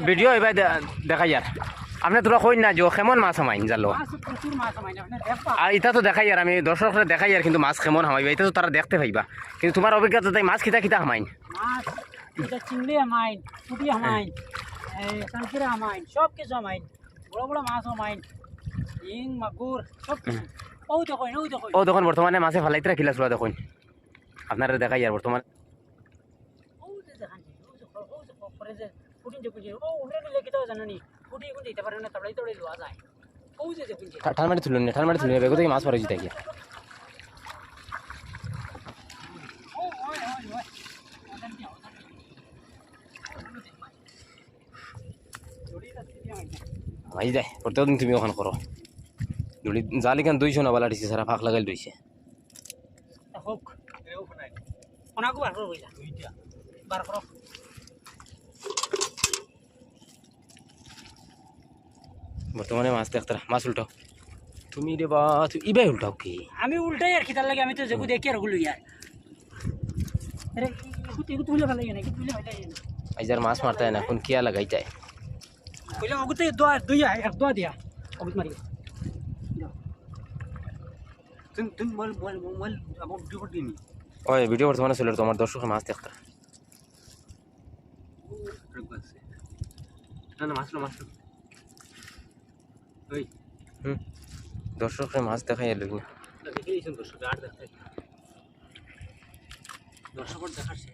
video এবার দেখাই আর আপনি তোরা কই না যে কেমন মাছ হামাইন জালো আর এটা তো দেখাই আর আমি দর্শকরা দেখাই আর কিন্তু মাছ কেমন হামাইবা এটা তো তারা দেখতে পাইবা কিন্তু তোমার অভিজ্ঞতা তাই মাছ খিতা খিতা হামাইন চিংড়ি হামাইন পুঁটি হামাইন কানকিরা হামাইন সব কিছু হামাইন বড় বড় মাছ হামাইন ইং মাগুর সব কিছু ও দেখুন বর্তমানে মাছে ফালাইতে রাখিলা চুরা দেখুন আপনারা দেখাই আর বর্তমান ঠান্ডা তুলুন না ঠান্ডা তুলুন বেগো থেকে মাছ পরে যেতে গিয়ে মাই যায় প্রত্যেকদিন তুমি ওখান করো দুলি জালি কান 200 না বালা দিছে সারা ফাঁক লাগাই লইছে হোক কোনাকো বার করো বইলা বার করো বর্তমানে মাছ দেখতারা মাছ উল্টাও তুমি রে বা তুই ইবাই উল্টাও কি আমি উল্টাই আর খিতার লাগে আমি তো যেকু দেখি আর গুলো ইয়ার আরে ইকু তুইলে ভালো লাগে না ইকু তুইলে ভালো লাগে না আইজার মাছ মারতে না কোন কিয়া লাগাই যায় কইলা অগুতে দুই এক দোয়া দিয়া অগুত মারি তুমি মল আমার ভিডিও করে দিনি ওই ভিডিও বর্তমানে চলে তোমার দর্শক মাছ দেখতারা না মাছ ওই দর্শকরা মাছ দেখাই এলো না দেখেইছেন দর্শক আর দেখাই দর্শক দেখাচ্ছে